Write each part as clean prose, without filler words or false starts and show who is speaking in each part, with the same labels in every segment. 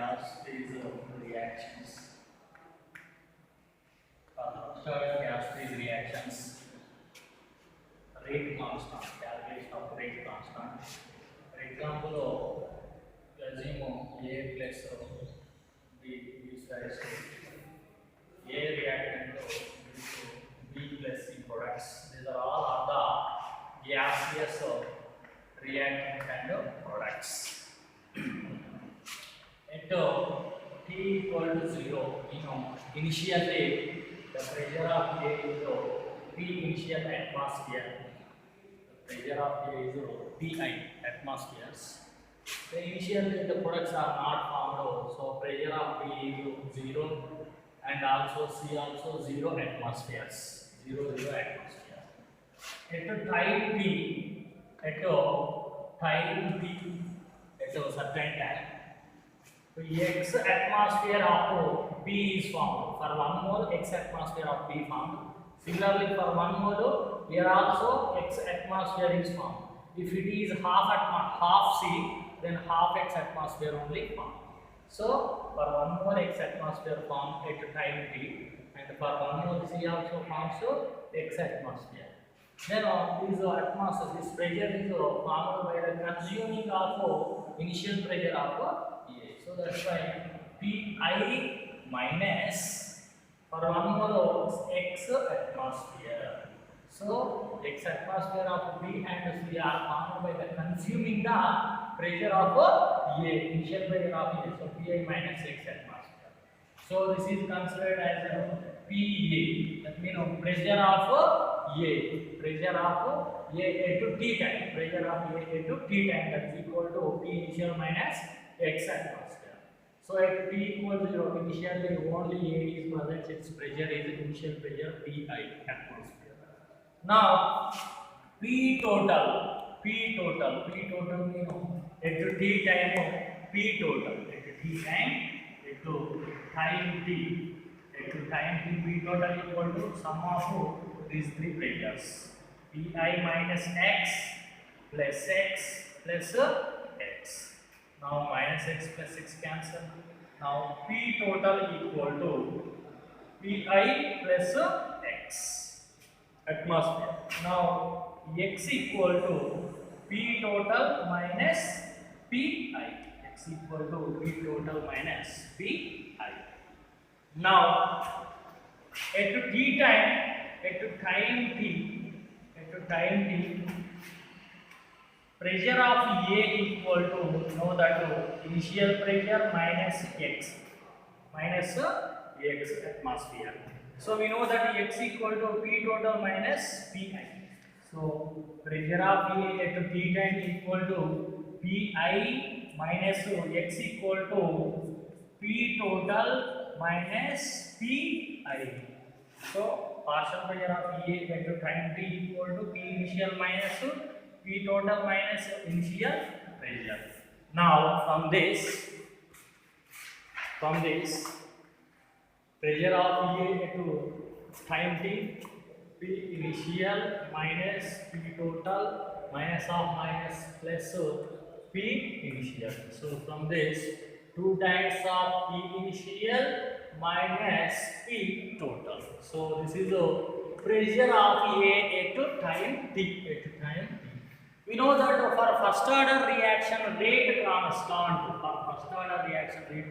Speaker 1: gas phase reactions. First gas phase reactions. Rate constant, calculation of rate constant. For example, assume A plus B is A reactant to B plus C products. These are all of the gaseous reactant and products. At T equal to 0, initially the pressure of A is P initial atmosphere. The pressure of A is Pi atmospheres. The initially the products are not formed, so pressure of P is 0 and also C also 0 atmospheres. 0 atmosphere. At time T, at a certain time, X atmosphere of P is formed. For 1 mole, X atmosphere of P formed. Similarly, for 1 mole, here also X atmosphere is formed. If it is half C, then half X atmosphere only formed. So, for 1 mole X atmosphere formed at time T, and for 1 mole C also forms X atmosphere. Then this pressure is formed by the consuming of initial pressure of A. So that's why Pi minus for 1 mole X atmosphere. So X atmosphere of B and C are formed by the consuming the pressure of A, initial pressure of A. So Pi minus X atmosphere. So this is considered as PA. That means pressure of A. Pressure of A to T time. Pressure of A to T time, that is equal to P initial minus X atmosphere. So at T equals 0, initially only A is present, its pressure is initial pressure Pi atmosphere. Now P total means at T time P total at T time time T P total equal to sum of these three pressures Pi minus X plus X plus X. Now minus X plus X cancel. Now P total equal to Pi plus X atmosphere. Now X equal to P total minus Pi. X equal to P total minus Pi. Now at T time, pressure of A equal to, know that initial pressure minus X atmosphere. So we know that X equal to P total minus Pi. So pressure of A at T time equal to Pi minus X equal to P total minus Pi. So partial pressure of A at time T equal to P initial minus P total minus initial pressure. Now from this pressure of A at time T, P initial minus P total minus of minus plus P initial. So from this 2 times of P initial minus P total. So this is the pressure of A at time T. We know that for first order reaction rate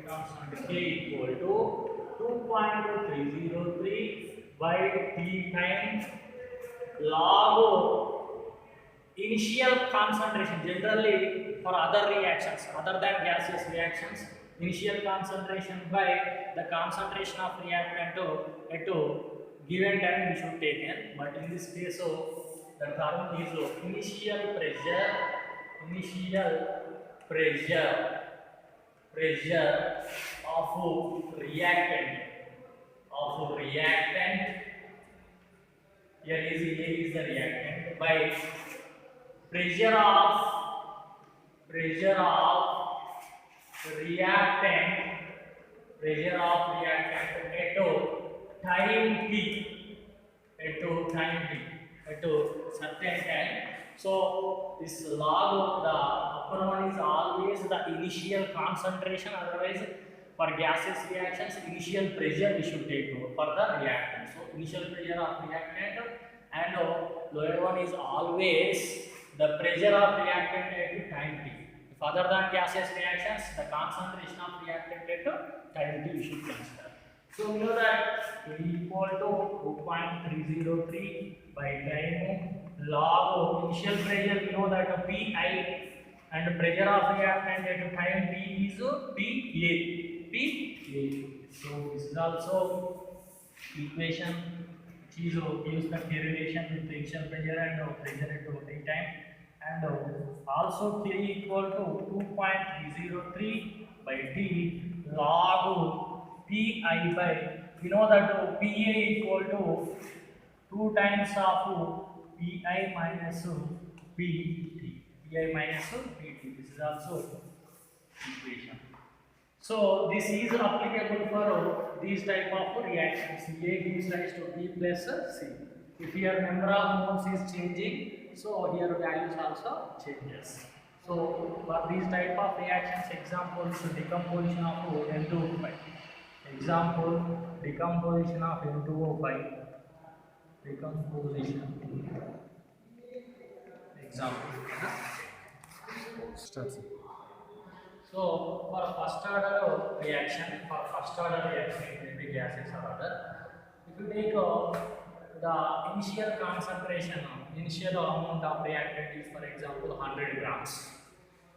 Speaker 1: constant, K equal to 2.303 by T times log initial concentration. Generally for other reactions other than gaseous reactions, initial concentration by the concentration of reactant at given time we should take in, but in this case the term is initial pressure of reactant. Here is A is the reactant by pressure of reactant at time T. At certain time. So this log, the upper one is always the initial concentration, otherwise for gaseous reactions initial pressure we should take for the reactant. So initial pressure of reactant, and lower one is always the pressure of reactant at time t. If other than gaseous reactions, the concentration of reactant at time t we should consider. So we know that A equal to 2.303 by time log initial pressure, we know that Pi, and pressure of reactant at time t is Pa. So this is also equation which is gives the correlation with the initial pressure and pressure at t time, and also K equal to 2.303 by T log Pi by, we know that Pa equal to 2 times of Pi minus Pt. Pi minus Pt. This is also equation. So this is applicable for these type of reactions. A gives rise to B plus C. If here number of moles is changing, so here values also changes. So for these type of reactions, examples decomposition of N2O5. Example decomposition of N2O5. Decomposition. Example. So for first order reaction, in gases or other, if you take the initial concentration, initial amount of reactant is for example 100 grams.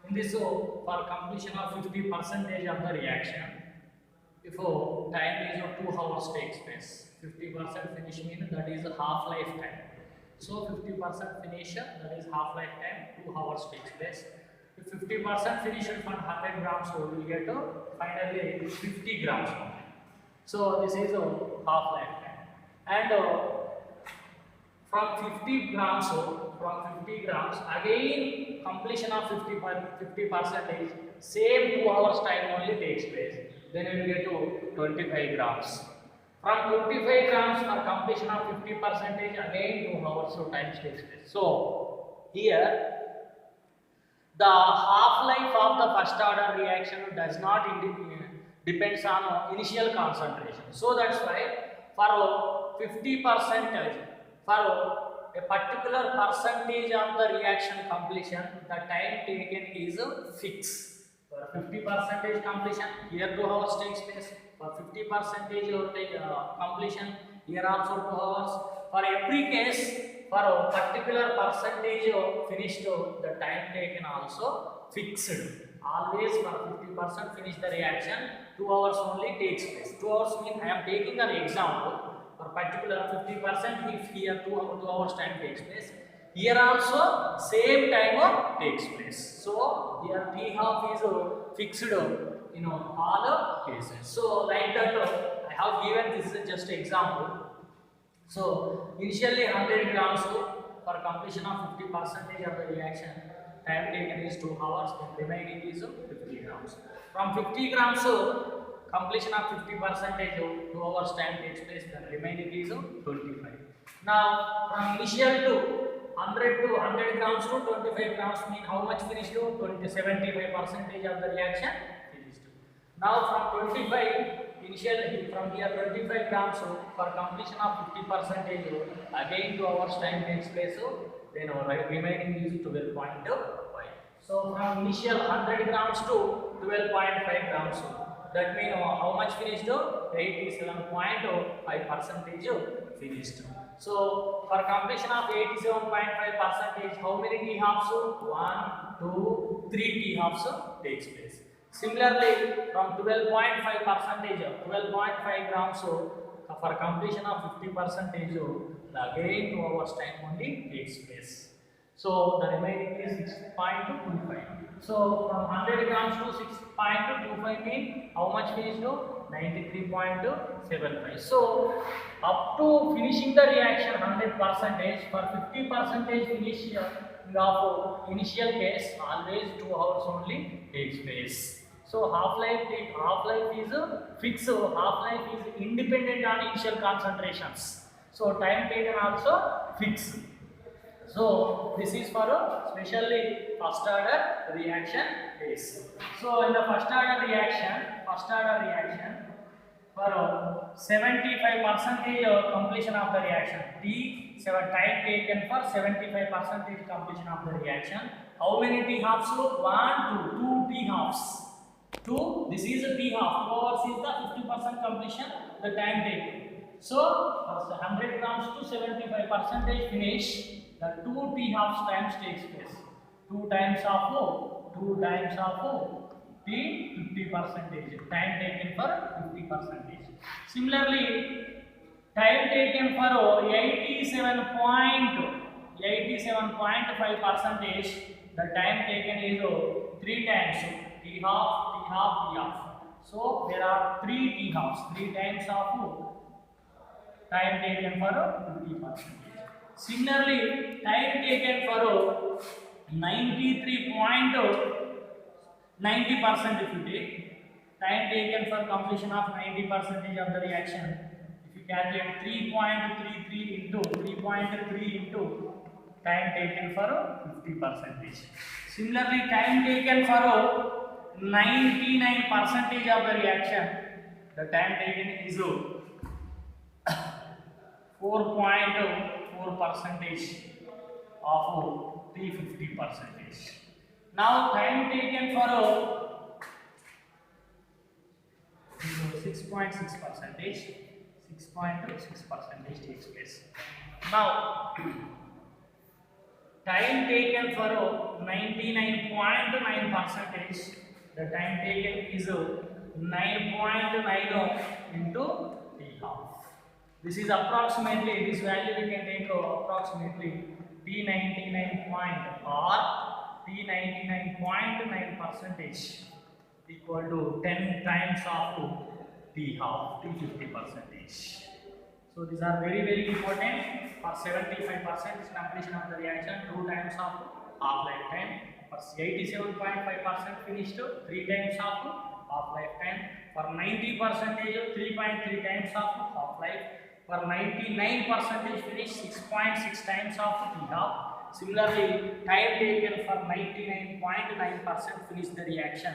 Speaker 1: In this, for completion of 50% of the reaction, if time is of 2 hours takes place, 50% finish means that is half-life time. So 50% finish, that is half-life time, 2 hours takes place. If 50% finish from 100 grams, so we will get finally 50 grams only. So this is a half-life time. And from 50 grams, again completion of 50%, same 2 hours time only takes place. Then we will get to 25 grams. From 25 grams for completion of 50%, again 2 hours of time takes place. So here the half-life of the first order reaction does not depends on initial concentration. So that's why for 50%, for a particular percentage of the reaction completion, the time taken is fixed. For 50% completion, here 2 hours takes place. For 50% completion, here also 2 hours. For every case, for a particular percentage finished, the time taken also fixed. Always for 50% finish the reaction, 2 hours only takes place. 2 hours means I am taking an example. For particular 50%, if here 2 hours time takes place, here also same time takes place. So here T half is fixed in all cases. So like that I have given this is just example. So initially 100 grams for completion of 50% of the reaction, time taken is 2 hours, then remaining is 50 grams. From 50 grams completion of 50%, 2 hours time takes place, then remaining is 25. Now from initial to 100 grams to 25 grams mean how much finished? 75% of the reaction finished. Now from 25 initially from here 25 grams for completion of 50%, again 2 hours time takes place, then remaining is 12.5. So from initial 100 grams to 12.5 grams, that means how much finished? 87.5% finished. So for completion of 87.5%, how many T halves? 1, 2, 3 T halves takes place. Similarly, from 12.5%, 12.5 grams for completion of 50%, again 2 hours time only takes place. So the remaining is 6.25. So from 100 grams to 6.25 means how much finished? 93.75. So up to finishing the reaction 100%, for 50% finish of initial case, always 2 hours only takes place. So half-life is fixed. Half-life is independent on initial concentrations. So time taken also fixed. So this is for specially first order reaction is. So in the first order reaction for 75% completion of the reaction. T7 time taken for 75% completion of the reaction. How many T halves? 1, 2 T halves. 2. This is a T half. 2 hours is the 50% completion. The time taken. So for 100 grams to 75% finish. The 2 T halves times takes place. 2 times of T 50%. Time taken for 50%. Similarly, time taken for 87.5%. The time taken is 3 times T half. So there are 3 T halves. 3 times of time taken for 50%. Similarly, time taken for 90% if you take, time taken for completion of 90% of the reaction. If you calculate 3.33 into time taken for 50%. Similarly, time taken for 99% of the reaction, the time taken is 4.4% of the 50%. Now time taken for 6.6%. 6.6% takes place. Now time taken for 99.9%. The time taken is 9.90 into T half. This is approximately, this value we can take approximately T99 T99.9% equal to 10 times of T half, T50%. So these are very important. For 75% completion of the reaction, 2 times of half lifetime. For 87.5% finished, 3 times of half lifetime. For 90%, 3.3 times of half life. For 99% finished, 6.6 times of T half. Similarly, time taken for 99.9% finish the reaction.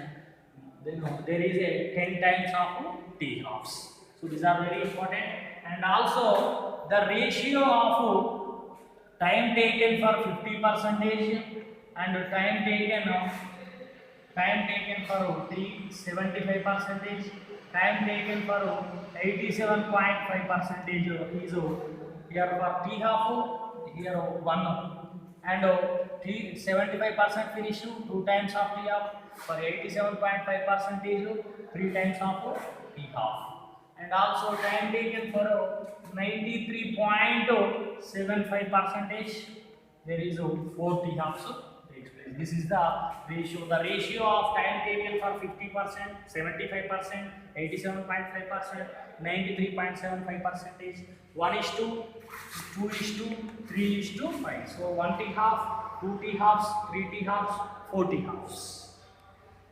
Speaker 1: Then there is a 10 times of T halves. So these are very important. And also the ratio of time taken for 50% and time taken for T 75%, time taken for 87.5% is here for T half, here 1, and T 75% finish 2 times of T half. For 87.5% 3 times of T half. And also time taken for 93.75%, there is 4 T halves takes place. This is the ratio of time taken for 50%, 75%, 87.5%, 93.75%, 1:2, 2:2, 3:5. So 1 T half, 2 T halves, 3 T halves, 4 T halves.